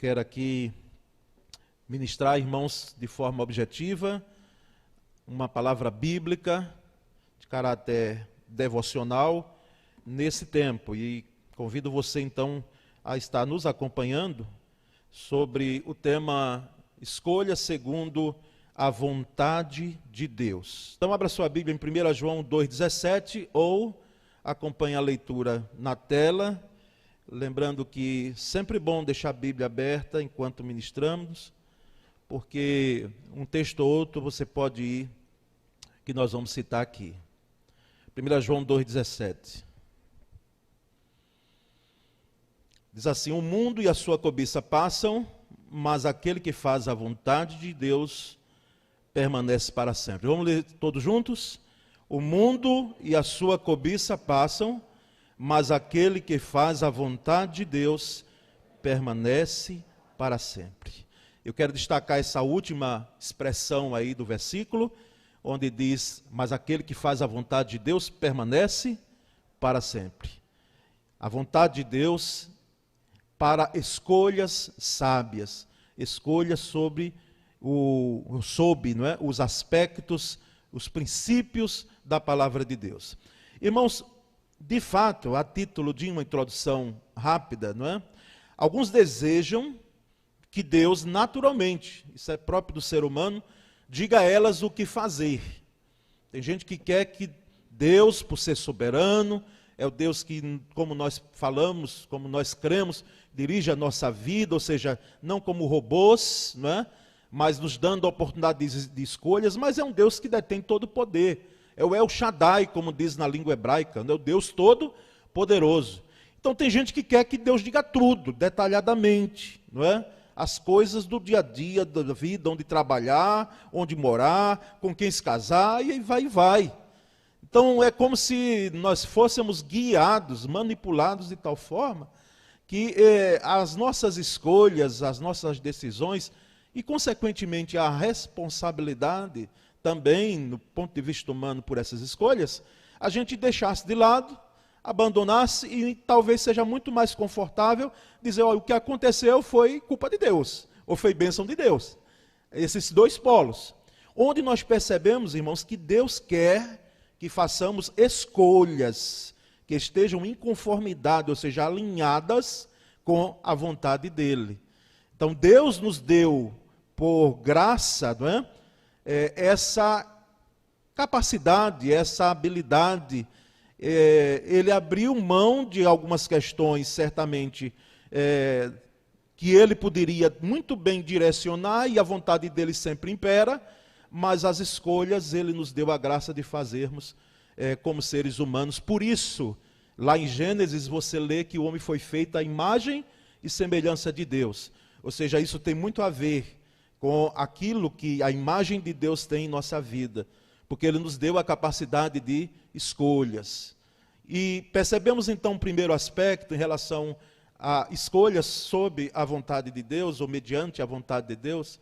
Quero aqui ministrar, irmãos, de forma objetiva, uma palavra bíblica de caráter devocional nesse tempo. E convido você, então, a estar nos acompanhando sobre o tema Escolha segundo a vontade de Deus. Então, abra sua Bíblia em 1 João 2,17 ou acompanhe a leitura na tela. Lembrando que sempre é bom deixar a Bíblia aberta enquanto ministramos, porque um texto ou outro você pode ir, que nós vamos citar aqui. 1 João 2,17. Diz assim: o mundo e a sua cobiça passam, mas aquele que faz a vontade de Deus permanece para sempre. Vamos ler todos juntos? O mundo e a sua cobiça passam, mas aquele que faz a vontade de Deus permanece para sempre. Eu quero destacar essa última expressão aí do versículo, onde diz, mas aquele que faz a vontade de Deus permanece para sempre. A vontade de Deus para escolhas sábias, escolhas sobre os aspectos, os princípios da palavra de Deus. Irmãos, de fato, a título de uma introdução rápida, não é? Alguns desejam que Deus, naturalmente, isso é próprio do ser humano, diga a elas o que fazer. Tem gente que quer que Deus, por ser soberano, é o Deus que, como nós falamos, como nós cremos, dirige a nossa vida, ou seja, não como robôs, não é? Mas nos dando a oportunidade de escolhas, mas é um Deus que detém todo o poder. É o El Shaddai, como diz na língua hebraica, é o Deus todo-poderoso. Então tem gente que quer que Deus diga tudo, detalhadamente, não é? As coisas do dia a dia, da vida, onde trabalhar, onde morar, com quem se casar, e aí vai. Então é como se nós fôssemos guiados, manipulados de tal forma, que as nossas escolhas, as nossas decisões, e consequentemente a responsabilidade também, no ponto de vista humano, por essas escolhas, a gente deixasse de lado, abandonasse e talvez seja muito mais confortável dizer, olha, o que aconteceu foi culpa de Deus, ou foi bênção de Deus. Esses dois polos. Onde nós percebemos, irmãos, que Deus quer que façamos escolhas que estejam em conformidade, ou seja, alinhadas com a vontade dEle. Então, Deus nos deu, por graça, não é? Essa capacidade, essa habilidade, ele abriu mão de algumas questões, certamente, que ele poderia muito bem direcionar, e a vontade dele sempre impera, mas as escolhas ele nos deu a graça de fazermos como seres humanos. Por isso, lá em Gênesis, você lê que o homem foi feito à imagem e semelhança de Deus. Ou seja, isso tem muito a ver com aquilo que a imagem de Deus tem em nossa vida, porque Ele nos deu a capacidade de escolhas. E percebemos então o primeiro aspecto em relação a escolhas sob a vontade de Deus, ou mediante a vontade de Deus,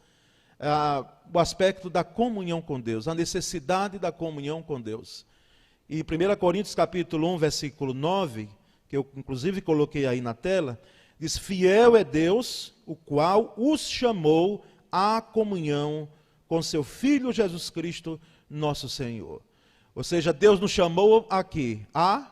o aspecto da comunhão com Deus, a necessidade da comunhão com Deus. E 1 Coríntios capítulo 1, versículo 9, que eu inclusive coloquei aí na tela, diz, fiel é Deus, o qual os chamou à comunhão com seu Filho Jesus Cristo, nosso Senhor. Ou seja, Deus nos chamou aqui à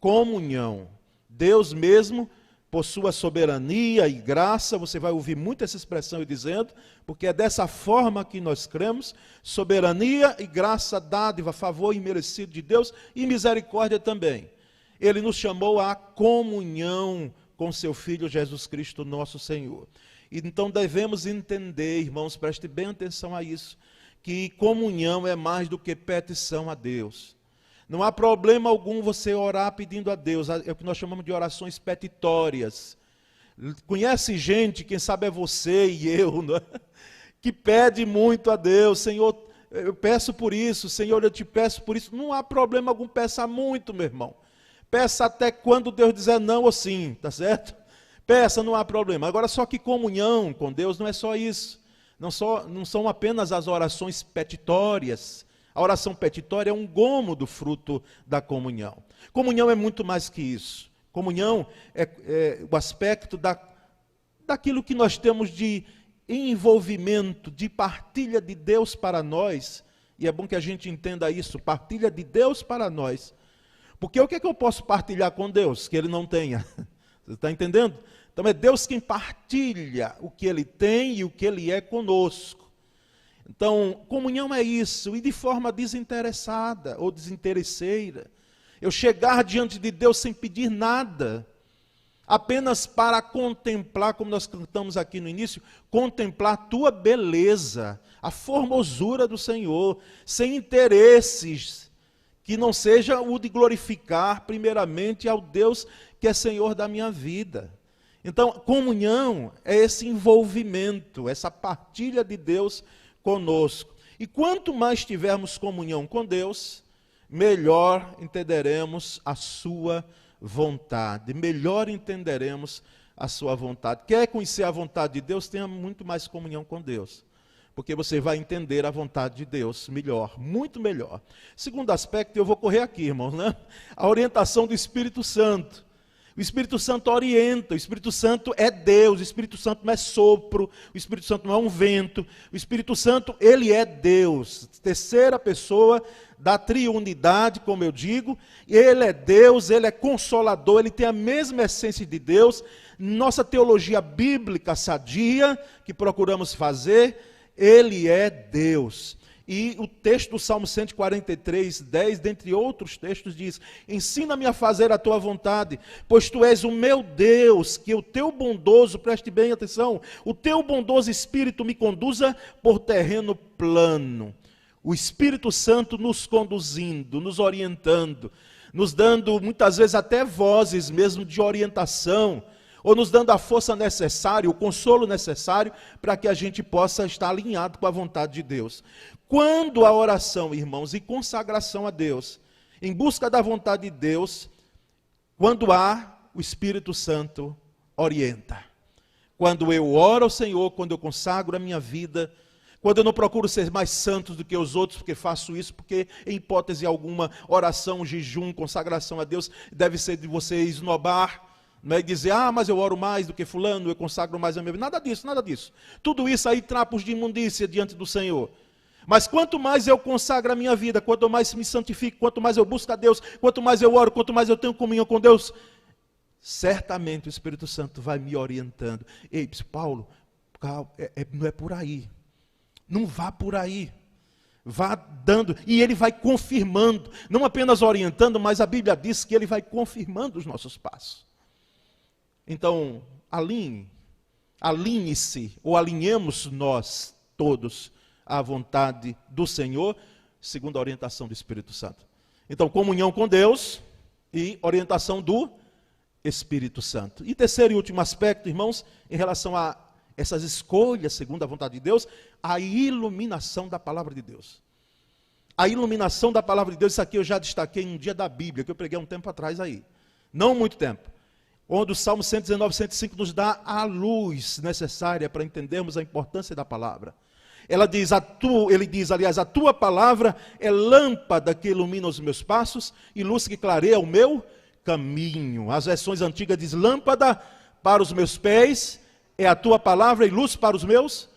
comunhão. Deus mesmo, por sua soberania e graça, você vai ouvir muito essa expressão dizendo, porque é dessa forma que nós cremos, soberania e graça, dádiva, favor imerecido de Deus e misericórdia também. Ele nos chamou à comunhão com seu Filho Jesus Cristo, nosso Senhor. Então devemos entender, irmãos, preste bem atenção a isso, que comunhão é mais do que petição a Deus. Não há problema algum você orar pedindo a Deus, é o que nós chamamos de orações petitórias. Conhece gente, quem sabe é você e eu, não é? Que pede muito a Deus, Senhor, eu peço por isso, Senhor, eu te peço por isso. Não há problema algum, peça muito, meu irmão. Peça até quando Deus dizer não ou sim, tá certo? Peça, não há problema. Agora, só que comunhão com Deus não é só isso. Não são apenas as orações petitórias. A oração petitória é um gomo do fruto da comunhão. Comunhão é muito mais que isso. Comunhão é o aspecto daquilo que nós temos de envolvimento, de partilha de Deus para nós, e é bom que a gente entenda isso, partilha de Deus para nós. Porque o que é que eu posso partilhar com Deus que Ele não tenha? Você está entendendo? Então é Deus quem partilha o que Ele tem e o que Ele é conosco. Então, comunhão é isso, e de forma desinteressada ou desinteresseira. Eu chegar diante de Deus sem pedir nada, apenas para contemplar, como nós cantamos aqui no início, contemplar a tua beleza, a formosura do Senhor, sem interesses, que não seja o de glorificar primeiramente ao Deus que é Senhor da minha vida. Então, comunhão é esse envolvimento, essa partilha de Deus conosco. E quanto mais tivermos comunhão com Deus, melhor entenderemos a sua vontade, melhor entenderemos a sua vontade. Quer conhecer a vontade de Deus? Tenha muito mais comunhão com Deus, porque você vai entender a vontade de Deus melhor, muito melhor. Segundo aspecto, eu vou correr aqui, irmãos, né? A orientação do Espírito Santo. O Espírito Santo orienta, o Espírito Santo é Deus, o Espírito Santo não é sopro, o Espírito Santo não é um vento, o Espírito Santo, ele é Deus, terceira pessoa da triunidade, como eu digo, ele é Deus, ele é consolador, ele tem a mesma essência de Deus. Nossa teologia bíblica sadia, que procuramos fazer, ele é Deus. E o texto do Salmo 143, 10, dentre outros textos, diz: ensina-me a fazer a tua vontade, pois tu és o meu Deus, que o teu bondoso, preste bem atenção, o teu bondoso Espírito me conduza por terreno plano. O Espírito Santo nos conduzindo, nos orientando, nos dando muitas vezes até vozes mesmo de orientação, ou nos dando a força necessária, o consolo necessário, para que a gente possa estar alinhado com a vontade de Deus. Quando a oração, irmãos, e consagração a Deus, em busca da vontade de Deus, quando há, o Espírito Santo orienta. Quando eu oro ao Senhor, quando eu consagro a minha vida, quando eu não procuro ser mais santo do que os outros, porque faço isso, porque em hipótese alguma, oração, jejum, consagração a Deus, deve ser de você esnobar, não é dizer, mas eu oro mais do que fulano, eu consagro mais a minha vida. Nada disso, nada disso. Tudo isso aí, trapos de imundícia diante do Senhor. Mas quanto mais eu consagro a minha vida, quanto mais me santifico, quanto mais eu busco a Deus, quanto mais eu oro, quanto mais eu tenho comunhão com Deus, certamente o Espírito Santo vai me orientando. Ei, Paulo, calma, não é por aí. Não vá por aí. Vá dando, e ele vai confirmando, não apenas orientando, mas a Bíblia diz que ele vai confirmando os nossos passos. Então, alinhe-se, ou alinhemos nós todos à vontade do Senhor, segundo a orientação do Espírito Santo. Então, comunhão com Deus e orientação do Espírito Santo. E terceiro e último aspecto, irmãos, em relação a essas escolhas, segundo a vontade de Deus, a iluminação da palavra de Deus. A iluminação da palavra de Deus, isso aqui eu já destaquei em um dia da Bíblia, que eu preguei um tempo atrás aí. Não muito tempo. Onde o Salmo 119, 105 nos dá a luz necessária para entendermos a importância da palavra. Ele diz, aliás, a tua palavra é lâmpada que ilumina os meus passos e luz que clareia o meu caminho. As versões antigas diz, lâmpada para os meus pés é a tua palavra e luz para os meus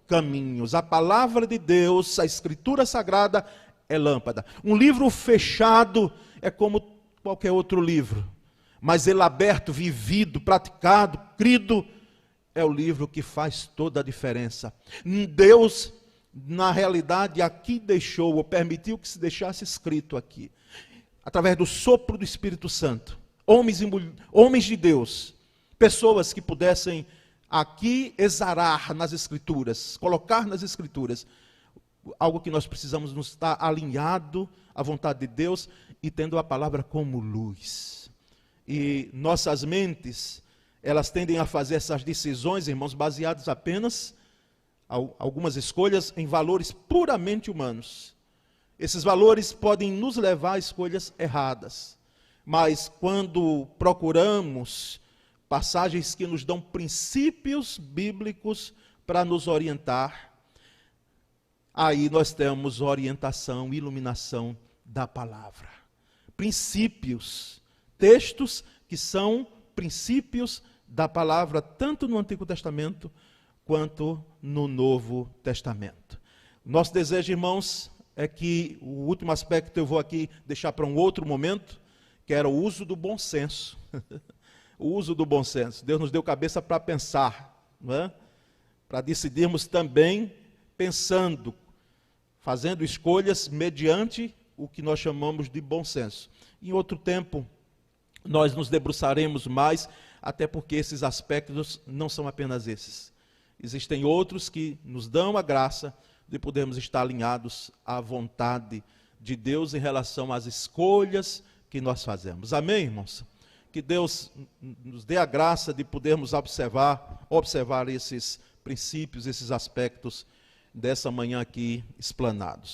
caminhos. A palavra de Deus, a Escritura Sagrada é lâmpada. Um livro fechado é como qualquer outro livro. Mas ele aberto, vivido, praticado, crido, é o livro que faz toda a diferença. Deus, na realidade, aqui deixou, ou permitiu que se deixasse escrito aqui, através do sopro do Espírito Santo, homens de Deus, pessoas que pudessem aqui exarar nas Escrituras, colocar nas Escrituras, algo que nós precisamos nos estar alinhado à vontade de Deus e tendo a palavra como luz. E nossas mentes, elas tendem a fazer essas decisões, irmãos, baseadas apenas, algumas escolhas, em valores puramente humanos. Esses valores podem nos levar a escolhas erradas. Mas quando procuramos passagens que nos dão princípios bíblicos para nos orientar, aí nós temos orientação, iluminação da palavra. Princípios. Textos que são princípios da palavra, tanto no Antigo Testamento quanto no Novo Testamento. Nosso desejo, irmãos, é que o último aspecto eu vou aqui deixar para um outro momento, que era o uso do bom senso. O uso do bom senso. Deus nos deu cabeça para pensar, não é? Para decidirmos também pensando, fazendo escolhas mediante o que nós chamamos de bom senso. Em outro tempo, nós nos debruçaremos mais, até porque esses aspectos não são apenas esses. Existem outros que nos dão a graça de podermos estar alinhados à vontade de Deus em relação às escolhas que nós fazemos. Amém, irmãos? Que Deus nos dê a graça de podermos observar esses princípios, esses aspectos dessa manhã aqui explanados.